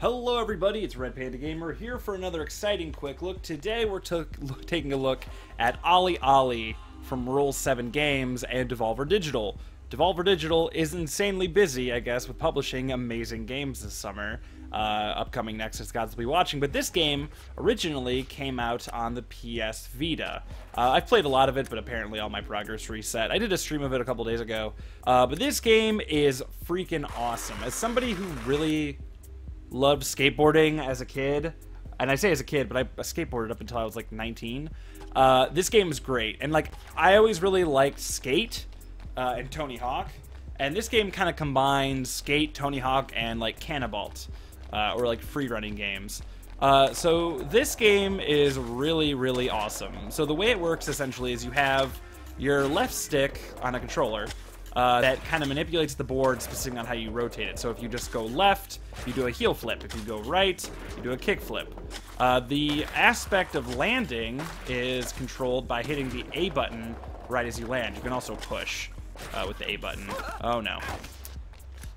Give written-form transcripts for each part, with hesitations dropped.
Hello everybody, it's Red Panda Gamer here for another exciting quick look. Today we're taking a look at OlliOlli from Roll7 Games and Devolver Digital. Devolver Digital is insanely busy, I guess, with publishing amazing games this summer. Upcoming next is Gods Will Be Watching, but this game originally came out on the PS Vita. I've played a lot of it, but apparently all my progress reset. I did a stream of it a couple days ago, but this game is freaking awesome. As somebody who really loved skateboarding as a kid, and I say as a kid, but I skateboarded up until I was like 19. This game is great, and like I always really liked Skate and Tony Hawk, and this game kind of combines Skate, Tony Hawk, and like Cannabalt, or like free running games. So this game is really awesome. So the way it works essentially is you have your left stick on a controller that kind of manipulates the board specifically on how you rotate it. So if you just go left, you do a heel flip. If you go right, you do a kick flip. The aspect of landing is controlled by hitting the A button right as you land. You can also push with the A button. Oh no.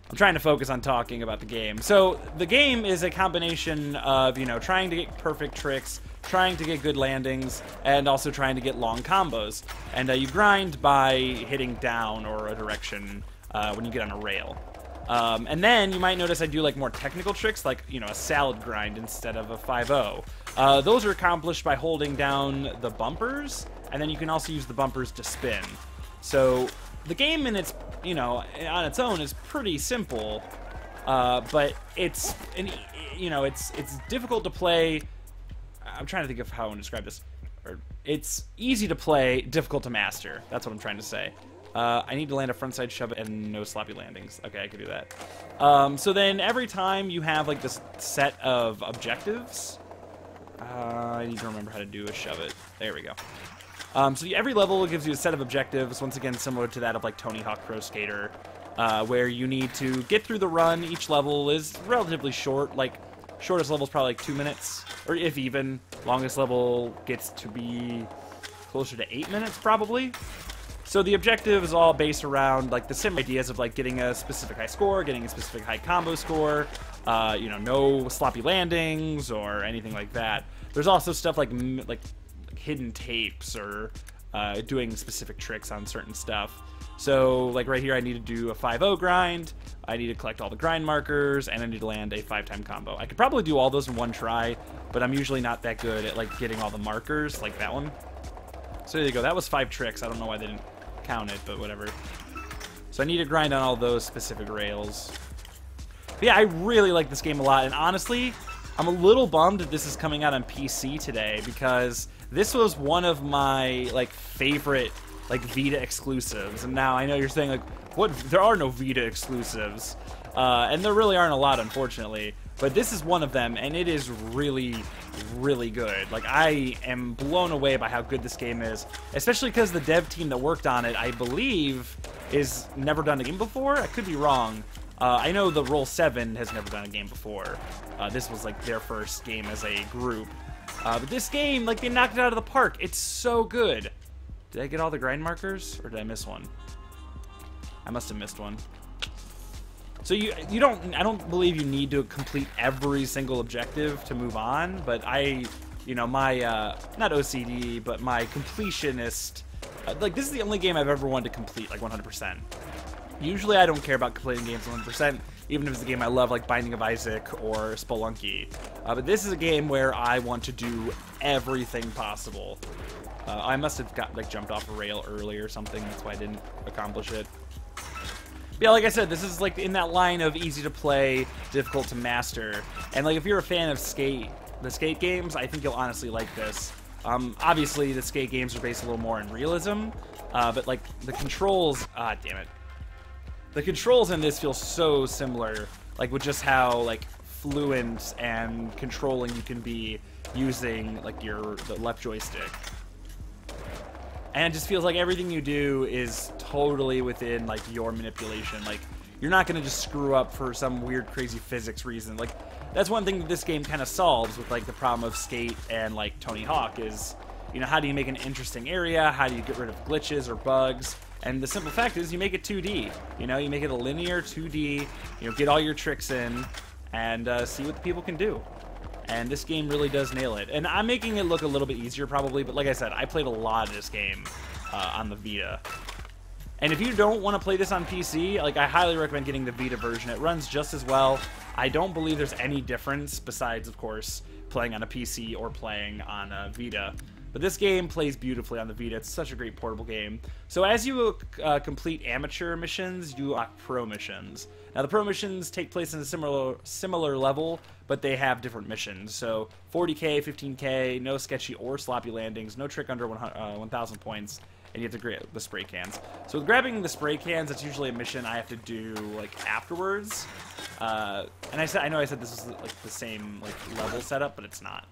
I'm trying to focus on talking about the game. So the game is a combination of, you know, trying to get perfect tricks, trying to get good landings, and also trying to get long combos. And you grind by hitting down or a direction when you get on a rail. And then you might notice I do like more technical tricks, like, you know, a salad grind instead of a 5-0. Those are accomplished by holding down the bumpers, and then you can also use the bumpers to spin. So the game in its, you know, on its own is pretty simple, but it's, you know, it's difficult to play. I'm trying to think of how I want to describe this. It's easy to play, difficult to master. That's what I'm trying to say. I need to land a frontside shove and no sloppy landings. Okay, I can do that. So then every time you have like this set of objectives, I need to remember how to do a shove it. There we go. So every level gives you a set of objectives, once again similar to that of like Tony Hawk Pro Skater, where you need to get through the run. Each level is relatively short, like shortest level is probably like 2 minutes, or if even. Longest level gets to be closer to 8 minutes probably. So the objective is all based around like the same ideas of like getting a specific high score, getting a specific high combo score, you know, no sloppy landings or anything like that. There's also stuff like hidden tapes or doing specific tricks on certain stuff. So like right here I need to do a 5-0 grind, I need to collect all the grind markers, and I need to land a 5-time combo. I could probably do all those in one try, but I'm usually not that good at like getting all the markers like that one. So there you go, that was 5 tricks. I don't know why they didn't count it, but whatever. So I need to grind on all those specific rails. But yeah, I really like this game a lot, and honestly, I'm a little bummed that this is coming out on PC today, because this was one of my like favorite like Vita exclusives. And now I know you're saying like, what? There are no Vita exclusives, and there really aren't a lot, unfortunately. But this is one of them, and it is really good. Like, I am blown away by how good this game is, especially because the dev team that worked on it, I believe, is never done a game before. I could be wrong. I know the Roll7 has never done a game before. This was like their first game as a group. But this game, like, they knocked it out of the park. It's so good. Did I get all the grind markers, or did I miss one? I must have missed one. So I don't believe you need to complete every single objective to move on, but you know, my, not OCD, but my completionist, like, this is the only game I've ever wanted to complete, like, 100%. Usually I don't care about completing games 100%, even if it's a game I love, like Binding of Isaac or Spelunky. But this is a game where I want to do everything possible. I must have jumped off a rail early or something, that's why I didn't accomplish it. But yeah, like I said, this is like in that line of easy to play, difficult to master. And like if you're a fan of the skate games, I think you'll honestly like this. Obviously the skate games are based a little more in realism, but like the controls, damn it. The controls in this feel so similar, like with just how like fluent and controlling you can be using like the left joystick. And it just feels like everything you do is totally within like your manipulation. Like you're not gonna just screw up for some weird crazy physics reason. Like that's one thing that this game kind of solves with like the problem of Skate and like Tony Hawk is, you know, how do you make an interesting area? How do you get rid of glitches or bugs? And the simple fact is you make it 2D. You know, you make it a linear 2D, you know, get all your tricks in, and see what the people can do. And this game really does nail it. And I'm making it look a little bit easier probably, but like I said, I played a lot of this game on the Vita. And if you don't want to play this on PC, like, I highly recommend getting the Vita version. It runs just as well. I don't believe there's any difference besides, of course, playing on a PC or playing on a Vita. But this game plays beautifully on the Vita. It's such a great portable game. So as you complete amateur missions, you unlock pro missions. Now the pro missions take place in a similar level, but they have different missions. So 40k, 15k, no sketchy or sloppy landings, no trick under 1,000 points, and you have to grab the spray cans. So with grabbing the spray cans, that's usually a mission I have to do like afterwards. And I know I said this was like the same like level setup, but it's not.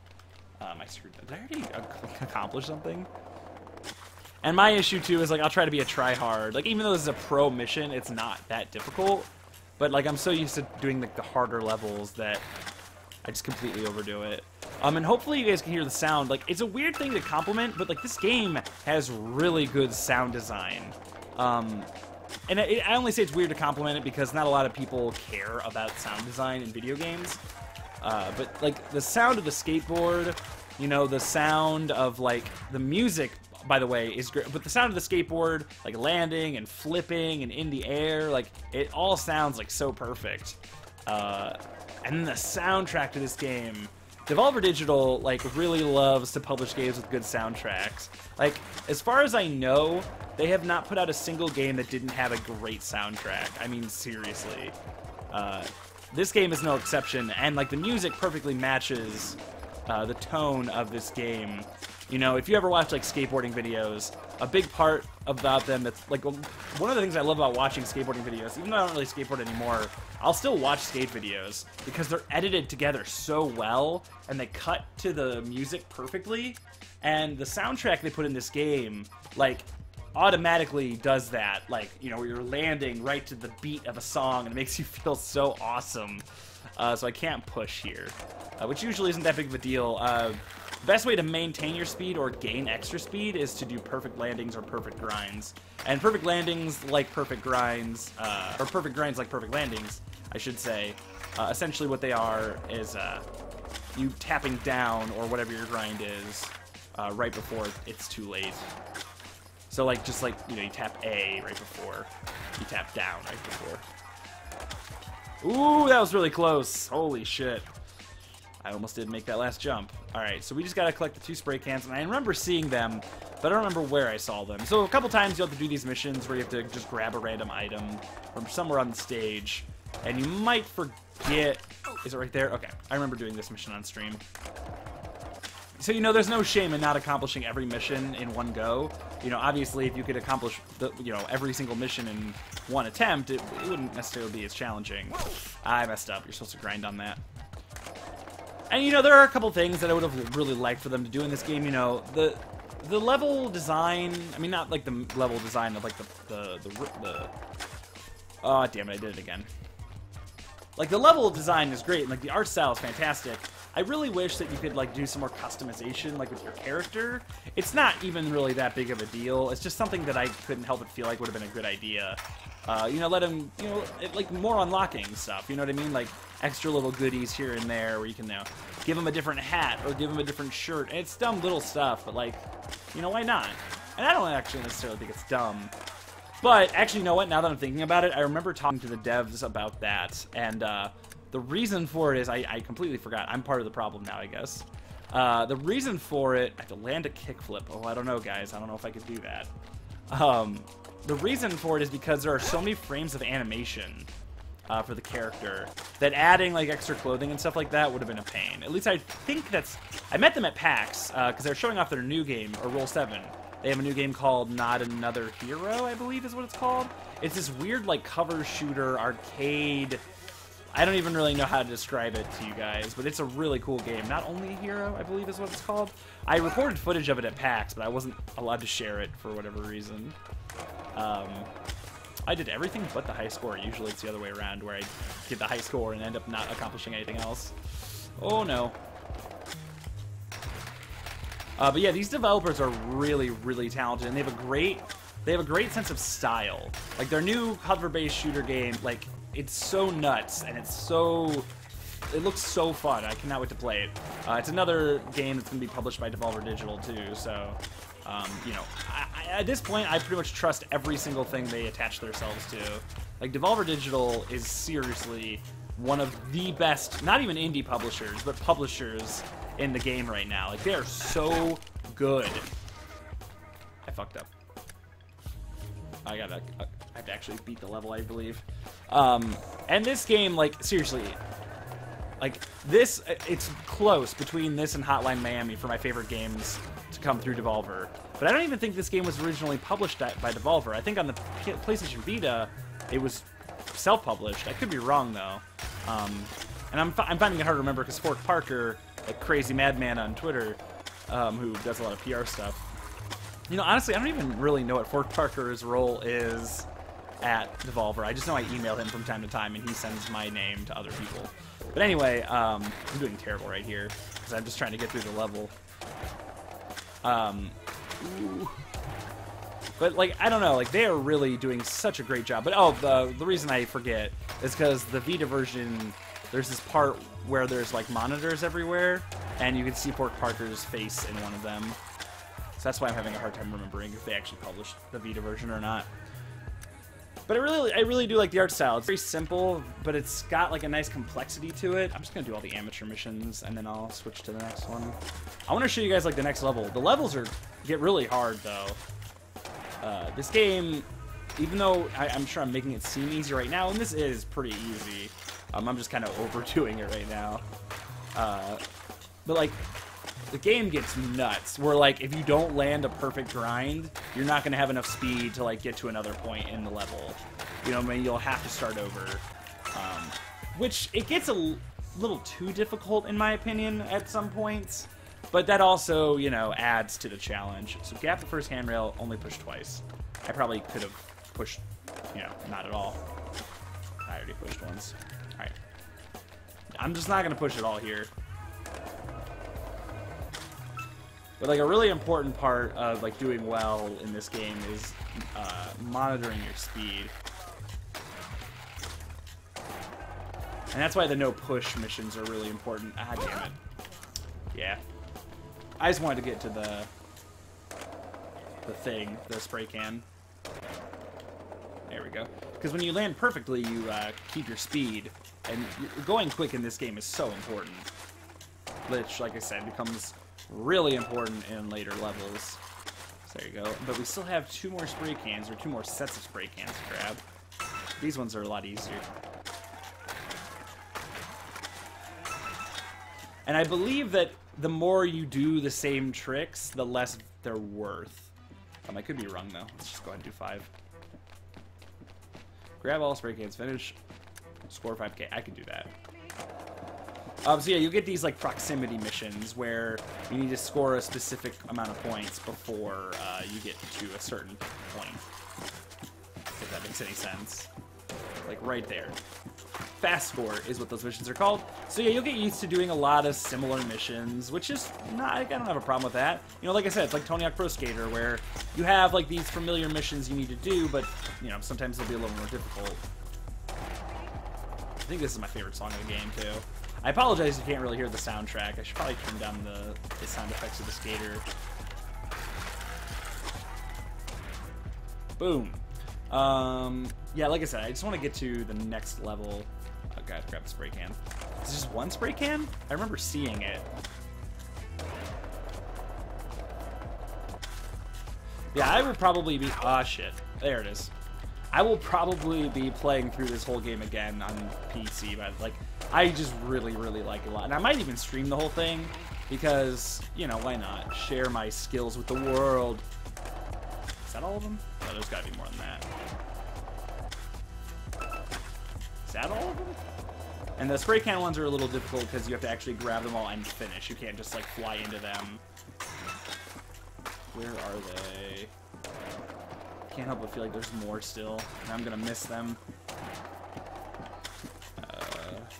I screwed up. Did I already accomplish something? And my issue too is like I'll try to be a try-hard. Like even though this is a pro mission, it's not that difficult. But like I'm so used to doing like the harder levels that I just completely overdo it. And hopefully you guys can hear the sound. Like it's a weird thing to compliment, but like this game has really good sound design. And I only say it's weird to compliment it because not a lot of people care about sound design in video games. But like the sound of the skateboard, you know, the sound of like the music, by the way, is great. But the sound of the skateboard, like landing and flipping and in the air, like it all sounds like so perfect. And then the soundtrack to this game, Devolver Digital like really loves to publish games with good soundtracks. Like as far as I know, they have not put out a single game that didn't have a great soundtrack. I mean seriously. This game is no exception, and like the music perfectly matches the tone of this game. You know, if you ever watch like skateboarding videos, a big part about them that's like one of the things I love about watching skateboarding videos, even though I don't really skateboard anymore, I'll still watch skate videos because they're edited together so well and they cut to the music perfectly, and the soundtrack they put in this game like automatically does that. Like, you know, you're landing right to the beat of a song and it makes you feel so awesome. So I can't push here, which usually isn't that big of a deal. The best way to maintain your speed or gain extra speed is to do perfect landings or perfect grinds. And perfect landings like perfect grinds, or perfect grinds like perfect landings, I should say. Essentially what they are is you tapping down or whatever your grind is right before it's too late. So like, just like, you know, you tap A right before you tap down right before. Ooh, that was really close. Holy shit. I almost didn't make that last jump. Alright, so we just gotta collect the 2 spray cans, and I remember seeing them, but I don't remember where I saw them. So a couple times you'll have to do these missions where you have to just grab a random item from somewhere on the stage, and you might forget... Is it right there? Okay, I remember doing this mission on stream. So, you know, there's no shame in not accomplishing every mission in one go. You know, obviously, if you could accomplish, every single mission in one attempt, it wouldn't necessarily be as challenging. I messed up. You're supposed to grind on that. And, you know, there are a couple things that I would have really liked for them to do in this game. You know, the level design, I mean, not like the level design of, like, oh, damn it, I did it again. Like, the level design is great, and, like, the art style is fantastic. I really wish that you could, like, do some more customization, like, with your character. It's not even really that big of a deal. It's just something that I couldn't help but feel like would have been a good idea. You know, let him, you know, like, more unlocking stuff, you know what I mean? Like, extra little goodies here and there where you can, you know, give him a different hat or give him a different shirt. And it's dumb little stuff, but, like, you know, why not? And I don't actually necessarily think it's dumb. But, actually, you know what? Now that I'm thinking about it, I remember talking to the devs about that, and, the reason for it is, I completely forgot. I'm part of the problem now, I guess. The reason for it, I have to land a kickflip. Oh, I don't know, guys. I don't know if I could do that. The reason for it is because there are so many frames of animation for the character that adding, like, extra clothing and stuff like that would have been a pain. At least I think that's... I met them at PAX, because they're showing off their new game, or Roll7. They have a new game called Not Another Hero, I believe is what it's called. It's this weird, like, cover shooter, arcade... I don't even really know how to describe it to you guys, but it's a really cool game. Not Only a Hero, I believe is what it's called. I recorded footage of it at PAX, but I wasn't allowed to share it for whatever reason. I did everything but the high score. Usually it's the other way around, where I get the high score and end up not accomplishing anything else. Oh no. But yeah, these developers are really, really talented, and they have a great sense of style. Like, their new hover-based shooter game, like, it's so nuts, and it's so it looks so fun. I cannot wait to play it. It's another game that's going to be published by Devolver Digital too. So, you know, at this point, I pretty much trust every single thing they attach themselves to. Like, Devolver Digital is seriously one of the best, not even indie publishers, but publishers in the game right now. Like, they are so good. I fucked up. I have to actually beat the level, I believe. And this game, like, seriously, like, this, it's close between this and Hotline Miami for my favorite games to come through Devolver. But I don't even think this game was originally published by Devolver. I think on the PlayStation Vita, it was self-published. I could be wrong, though. And I'm finding it hard to remember because Fork Parker, a crazy madman on Twitter, who does a lot of PR stuff. You know, honestly, I don't even really know what Fork Parker's role is at Devolver. I just know I email him from time to time, and he sends my name to other people. But anyway, I'm doing terrible right here because I'm just trying to get through the level. But, like, I don't know, like, they are really doing such a great job. But, oh, the reason I forget is because the Vita version, there's this part where there's, like, monitors everywhere, and you can see Fork Parker's face in one of them. So that's why I'm having a hard time remembering if they actually published the Vita version or not. But I really do like the art style. It's very simple, but it's got like a nice complexity to it. I'm just gonna do all the amateur missions, and then I'll switch to the next one. I want to show you guys like the next level. The levels get really hard though. This game, even though I'm sure I'm making it seem easy right now, and this is pretty easy. I'm just kind of overdoing it right now. But like, the game gets nuts, where like if you don't land a perfect grind, you're not going to have enough speed to like get to another point in the level. You know what I mean? You'll have to start over. Which, it gets a little too difficult in my opinion at some points, but that also, you know, adds to the challenge. So gap the first handrail, only push twice. I probably could have pushed, you know, not at all. I already pushed once. Alright. I'm just not going to push it all here. But like a really important part of like doing well in this game is monitoring your speed. And that's why the no push missions are really important. Ah, damn it. Yeah. I just wanted to get to the thing, the spray can. There we go. Because when you land perfectly, you keep your speed. And going quick in this game is so important. Which, like I said, becomes really important in later levels. So there you go. But we still have 2 more spray cans, or 2 more sets of spray cans to grab. These ones are a lot easier. And I believe that the more you do the same tricks, the less they're worth. I could be wrong though. Let's just go ahead and do 5. Grab all spray cans, finish, score 5k. I can do that. So yeah, you get these like proximity missions where you need to score a specific amount of points before you get to a certain point. If that makes any sense. Like right there. Fast score is what those missions are called. So yeah, you'll get used to doing a lot of similar missions, which is not, I don't have a problem with that. You know, like I said, it's like Tony Hawk Pro Skater, where you have like these familiar missions you need to do, but you know, sometimes they'll be a little more difficult. I think this is my favorite song of the game too. I apologize if you can't really hear the soundtrack. I should probably turn down the sound effects of the skater. Boom. Yeah, like I said, I just want to get to the next level. Oh god, grab the spray can. Is this just one spray can? I remember seeing it. Yeah, I would probably be... Ah, shit. There it is. I will probably be playing through this whole game again on PC, but like, I just really, really like it a lot. And I might even stream the whole thing, because, you know, why not? Share my skills with the world. Is that all of them? Oh, there's gotta be more than that. Is that all of them? And the spray can ones are a little difficult because you have to actually grab them all and finish. You can't just like fly into them. Where are they? Can't help but feel like there's more still, and I'm gonna miss them.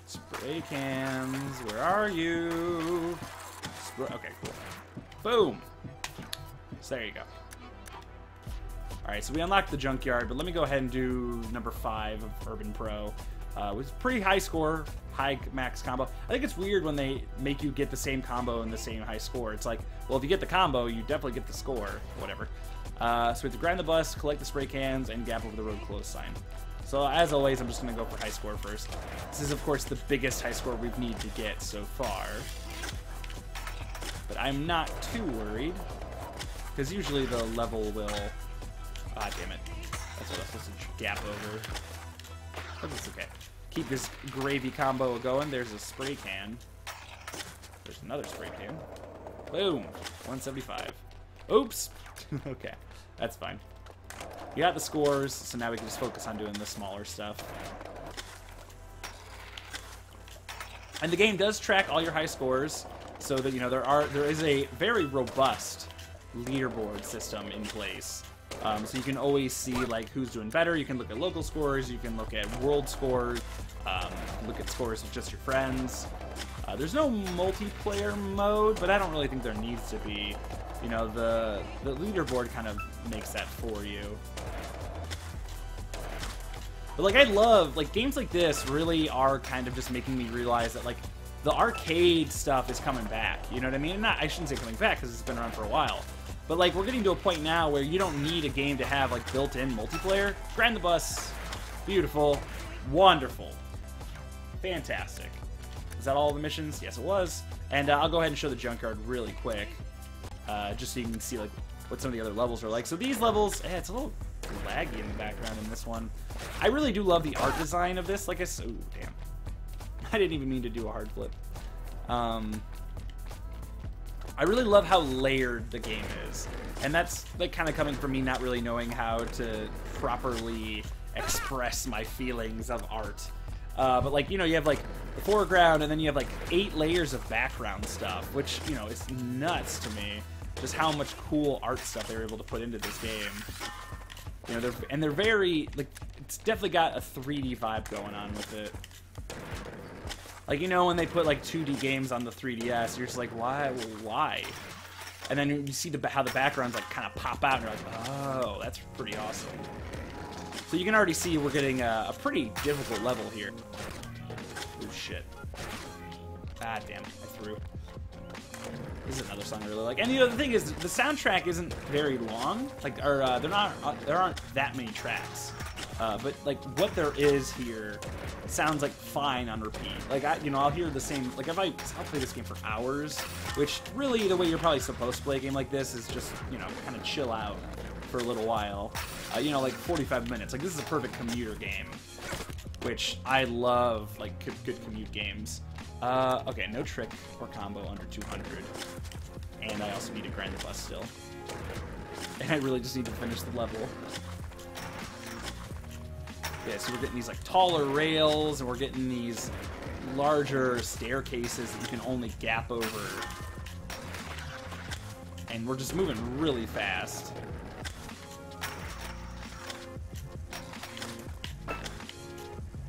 Spray cans, where are you? Okay, cool. Boom! So there you go. Alright, so we unlocked the junkyard, but let me go ahead and do number 5 of Urban Pro. With pretty high score, high max combo. I think it's weird when they make you get the same combo and the same high score. It's like, well, if you get the combo, you definitely get the score, whatever. So we have to grind the bus, collect the spray cans, and gap over the road close sign. So as always, I'm just going to go for high score first. This is, of course, the biggest high score we've needed to get so far. But I'm not too worried, because usually the level will... Ah, damn it. That's what I was supposed to gap over. But it's okay. Keep this gravy combo going. There's a spray can. There's another spray can. Boom. 175. Oops. Okay. That's fine. We got the scores, so now we can just focus on doing the smaller stuff. And the game does track all your high scores, so that, you know, there is a very robust leaderboard system in place. So you can always see, like, who's doing better. You can look at local scores. You can look at world scores. Look at scores with just your friends. There's no multiplayer mode, but I don't really think there needs to be. You know, the leaderboard kind of makes that for you. But, like, I love, like, games like this really are kind of just making me realize that, like, the arcade stuff is coming back. You know what I mean? I shouldn't say coming back, because it's been around for a while. But, like, we're getting to a point now where you don't need a game to have, like, built-in multiplayer. Grind the bus. Beautiful. Wonderful. Fantastic. Is that all the missions? Yes, it was. And I'll go ahead and show the junkyard really quick. Just so you can see, like, what some of the other levels are like. So these levels, it's a little laggy in the background in this one. I really do love the art design of this. Like I said, ooh, damn. I didn't even mean to do a hard flip. I really love how layered the game is. And that's, like, kind of coming from me not really knowing how to properly express my feelings of art. But, like, you know, you have, like, the foreground, and then you have, like, 8 layers of background stuff, which, you know, is nuts to me. Just how much cool art stuff they were able to put into this game. You know, they're very, like, it's definitely got a 3D vibe going on with it. Like, you know, when they put, like, 2D games on the 3DS, you're just like, why? And then you see how the backgrounds, like, kind of pop out, and you're like, oh, that's pretty awesome. So you can already see we're getting a pretty difficult level here. Oh, shit. Ah, damn, I threw. This is another song I really like. And the other thing is, the soundtrack isn't very long. Like, there aren't that many tracks. But, like, what there is here sounds, like, fine on repeat. Like, I'll hear the same, like, I'll play this game for hours, which really the way you're probably supposed to play a game like this is just, you know, kind of chill out for a little while. You know, like 45 minutes. Like, this is a perfect commuter game, which I love, like, good commute games. Okay, no trick or combo under 200. And I also need to grind the bus still. And I really just need to finish the level. Yeah, so we're getting these, like, taller rails, and we're getting these larger staircases that you can only gap over. And we're just moving really fast.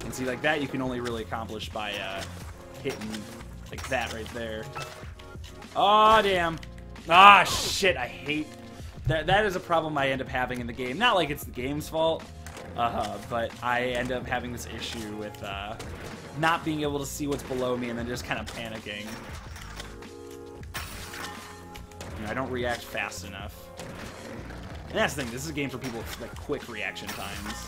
And see, like, that you can only really accomplish by hitting, like, that right there. Oh, damn. Ah, shit, I hate... That is a problem I end up having in the game. Not like it's the game's fault, but I end up having this issue with not being able to see what's below me and then just kind of panicking. You know, I don't react fast enough. And that's the thing, this is a game for people with, like, quick reaction times.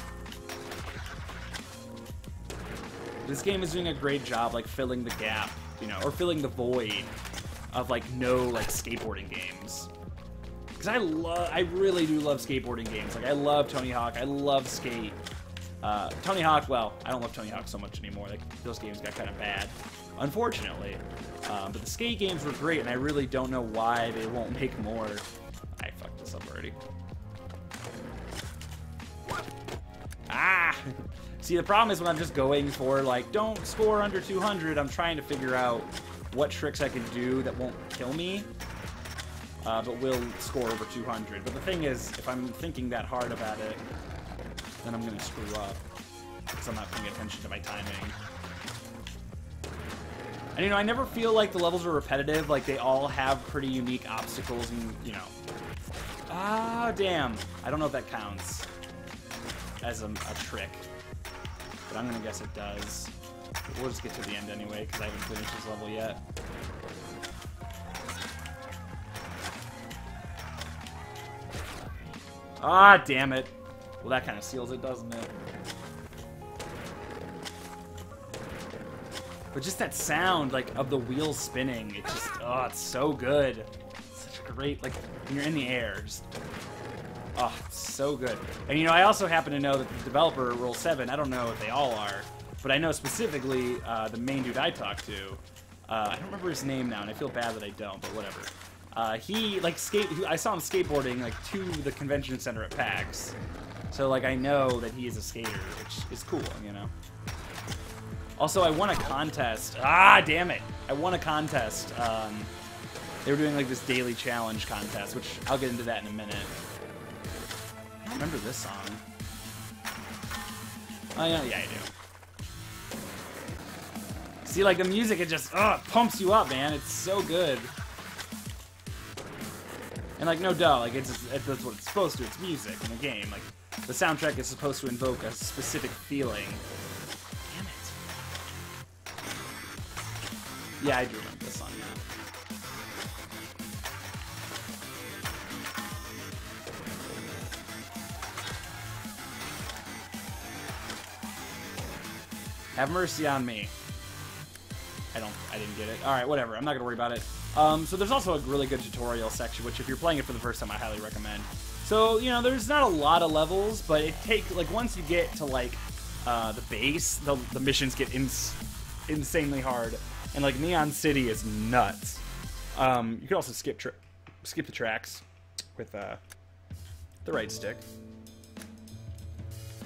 This game is doing a great job, like, filling the gap, you know, or filling the void of, like, no, like, skateboarding games. Because I really do love skateboarding games. Like, I love Tony Hawk. I love Skate. Tony Hawk, well, I don't love Tony Hawk so much anymore. Like, those games got kind of bad, unfortunately. But the Skate games were great, and I really don't know why they won't make more. I fucked this up already. Ah! See, the problem is when I'm just going for, like, don't score under 200, I'm trying to figure out what tricks I can do that won't kill me, but will score over 200. But the thing is, if I'm thinking that hard about it, then I'm going to screw up, because I'm not paying attention to my timing. And, you know, I never feel like the levels are repetitive. Like, they all have pretty unique obstacles and, you know. Ah, damn. I don't know if that counts as a trick. but I'm gonna guess it does. But we'll just get to the end anyway, because I haven't finished this level yet. Ah, damn it. Well, that kind of seals it, doesn't it? But just that sound, like, of the wheels spinning, it just, oh, it's so good. It's such a great, like, when you're in the air, just, oh, it's so good. And, you know, I also happen to know that the developer, Roll7, I don't know if they all are, but I know specifically the main dude I talked to, I don't remember his name now, and I feel bad that I don't, but whatever. He, like, I saw him skateboarding, like, to the convention center at PAX. So, like, I know that he is a skater, which is cool, you know? Also, I won a contest. Ah, damn it. I won a contest. They were doing, like, this daily challenge contest, which I'll get into that in a minute. I don't remember this song. Oh, yeah, I do. See, like, the music, it just, pumps you up, man. It's so good. And, like, no duh, like, that's what it's supposed to. It's music in a game. Like, the soundtrack is supposed to invoke a specific feeling. Damn it. Yeah, I do remember this song now. Have mercy on me. I didn't get it. Alright, whatever. I'm not gonna worry about it. So there's also a really good tutorial section, which if you're playing it for the first time, I highly recommend. So, you know, there's not a lot of levels, but it takes, like, once you get to, like, the base, the missions get insanely hard. And, like, Neon City is nuts. You can also skip the tracks with the right stick.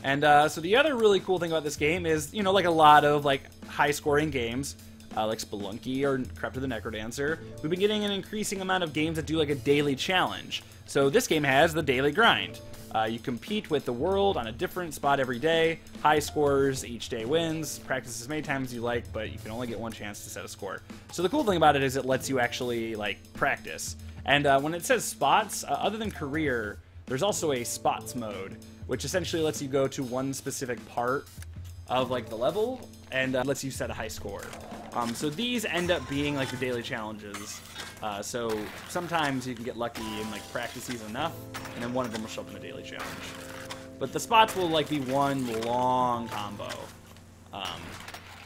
And so the other really cool thing about this game is, you know, like a lot of, like, high-scoring games, like Spelunky or Crypt of the Necrodancer, we've been getting an increasing amount of games that do, like, a daily challenge. So this game has the daily grind. You compete with the world on a different spot every day. High scores each day wins. Practice as many times as you like, but you can only get one chance to set a score. So the cool thing about it is it lets you actually, like, practice. And when it says spots, other than career, there's also a spots mode, which essentially lets you go to one specific part of, like, the level and lets you set a high score. So these end up being, like, the daily challenges. So sometimes you can get lucky and, like, practice these enough, and then one of them will show up in the daily challenge. But the spots will, like, be one long combo.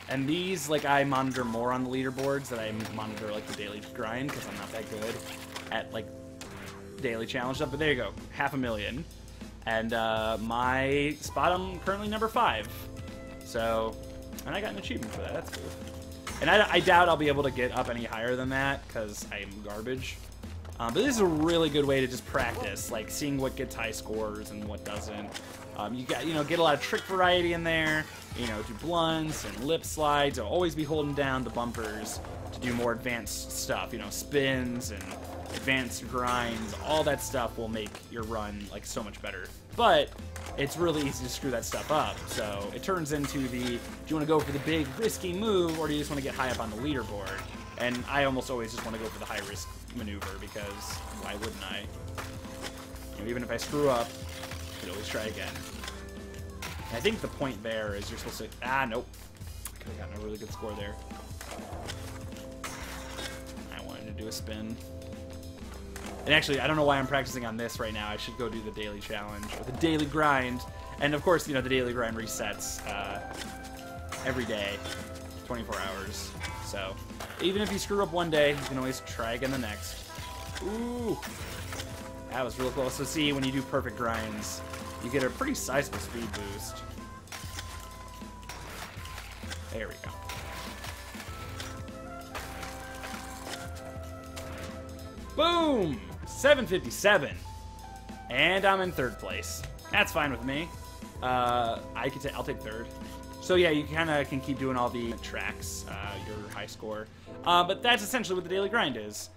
And these, like, I monitor more on the leaderboards than I monitor, like, the daily grind, because I'm not that good at, like, daily challenge stuff. But there you go, 500,000. And my spot, I'm currently number 5. So, and I got an achievement for that, that's cool. And I doubt I'll be able to get up any higher than that, because I'm garbage. But this is a really good way to just practice, like seeing what gets high scores and what doesn't. Get a lot of trick variety in there. You know, do blunts and lip slides. I'll always be holding down the bumpers to do more advanced stuff. You know, spins and advanced grinds. All that stuff will make your run, like, so much better. But it's really easy to screw that stuff up. So it turns into do you want to go for the big risky move, or do you just want to get high up on the leaderboard? And I almost always just want to go for the high risk maneuver, because why wouldn't I? You know, even if I screw up, I could always try again. And I think the point there is you're supposed to, nope. I could have gotten a really good score there. I wanted to do a spin. And actually, I don't know why I'm practicing on this right now. I should go do the daily challenge, or the daily grind. And of course, you know, the daily grind resets every day, 24 hours. So even if you screw up one day, you can always try again the next. Ooh, that was real close. So see, when you do perfect grinds, you get a pretty sizable speed boost. There we go. Boom! 757. And I'm in 3rd place. That's fine with me. I'll take 3rd. So yeah, you kind of can keep doing all the tracks, your high score. But that's essentially what the daily grind is.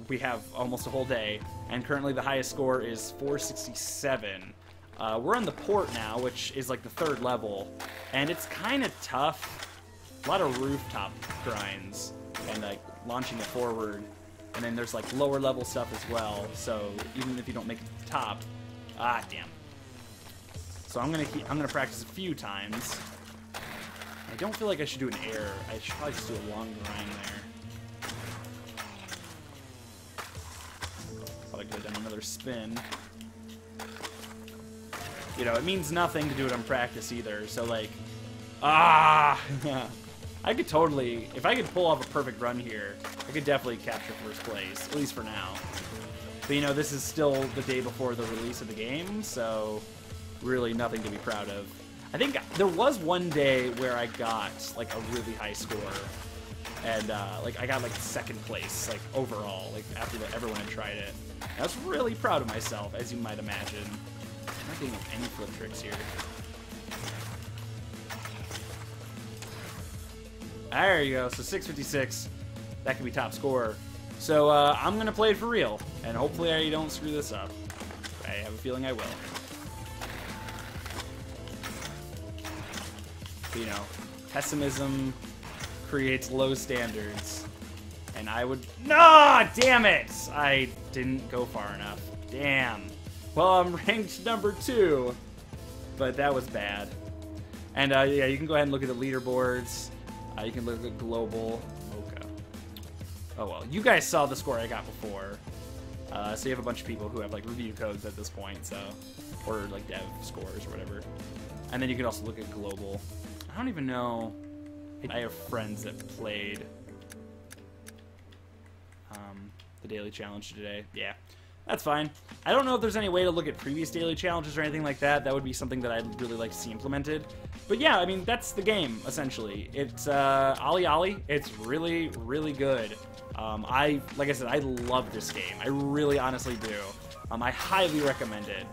We have almost a whole day, and currently the highest score is 467. We're on the port now, which is like the 3rd level, and it's kind of tough. A lot of rooftop grinds, and like launching it forward. And then there's like lower level stuff as well, so even if you don't make it to the top, damn. So I'm gonna practice a few times, I don't feel like I should do an air. I should probably just do a long grind there. Thought I could have done another spin. You know, it means nothing to do it on practice either, so like... I could totally... If I could pull off a perfect run here, I could definitely capture first place, at least for now. But, you know, this is still the day before the release of the game, so really nothing to be proud of. I think there was one day where I got, like, a really high score. And, like, I got, like, second place, like, overall, like, after everyone had tried it. I was really proud of myself, as you might imagine. I'm not getting any flip tricks here. There you go, so 656. That could be top score. So, I'm going to play it for real, and hopefully I don't screw this up. I have a feeling I will. But, you know, pessimism creates low standards. And I would... No! Damn it! I didn't go far enough. Damn. Well, I'm ranked number 2. But that was bad. And, yeah, you can go ahead and look at the leaderboards. You can look at global. Okay. Oh, well. You guys saw the score I got before. So you have a bunch of people who have, like, review codes at this point, so... Or, like, dev scores or whatever. And then you can also look at global. I don't even know... I have friends that played... the daily challenge today. Yeah, that's fine. I don't know if there's any way to look at previous daily challenges or anything like that. That would be something that I'd really like to see implemented. But yeah, I mean, that's the game, essentially. It's OlliOlli. It's really, really good. Like I said, I love this game. I really honestly do. I highly recommend it.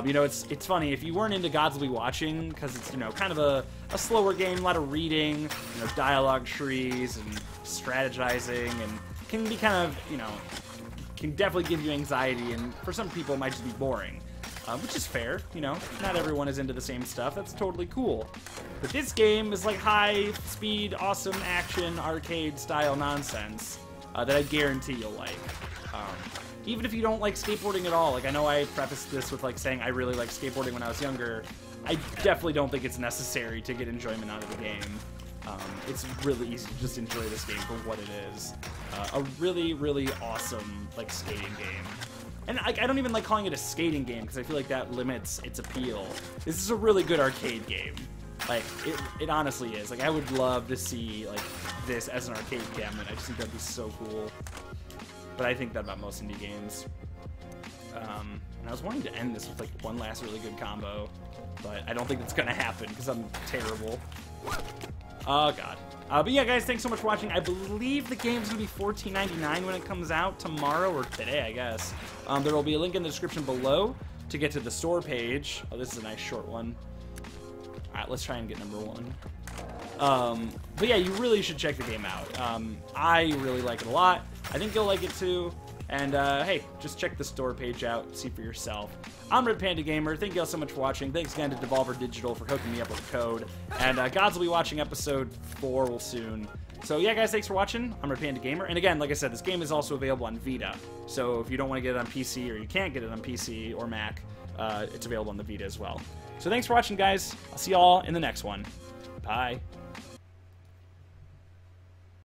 You know, it's funny, if you weren't into Gods Will Be Watching, because it's, you know, kind of a slower game, a lot of reading, you know, dialogue trees and strategizing, and can be kind of, you know, can definitely give you anxiety, and for some people it might just be boring, which is fair, you know, not everyone is into the same stuff, that's totally cool. But this game is like high-speed, awesome action, arcade-style nonsense that I guarantee you'll like. Even if you don't like skateboarding at all, like I know I prefaced this with like saying I really liked skateboarding when I was younger, I definitely don't think it's necessary to get enjoyment out of the game. It's really easy to just enjoy this game for what it is. A really, really awesome, like, skating game. And I don't even like calling it a skating game, because I feel like that limits its appeal. This is a really good arcade game. Like, it honestly is. Like, I would love to see, like, this as an arcade cabinet. I just think that'd be so cool. But I think that about most indie games. And I was wanting to end this with, like, one last really good combo. But I don't think that's gonna happen, because I'm terrible. Oh, God. But yeah, guys, thanks so much for watching. I believe the game's going to be $14.99 when it comes out tomorrow, or today, I guess. There will be a link in the description below to get to the store page. Oh, this is a nice short one. All right, let's try and get number 1. But yeah, you really should check the game out. I really like it a lot. I think you'll like it too. And hey, just check the store page out, see for yourself. I'm Red Panda Gamer. Thank you all so much for watching. Thanks again to Devolver Digital for hooking me up with a code. And Gods Will Be Watching episode 4 will soon. So yeah, guys, thanks for watching. I'm Red Panda Gamer. And again, like I said, this game is also available on Vita. So if you don't want to get it on PC, or you can't get it on PC or Mac, it's available on the Vita as well. So thanks for watching, guys. I'll see you all in the next one. Bye.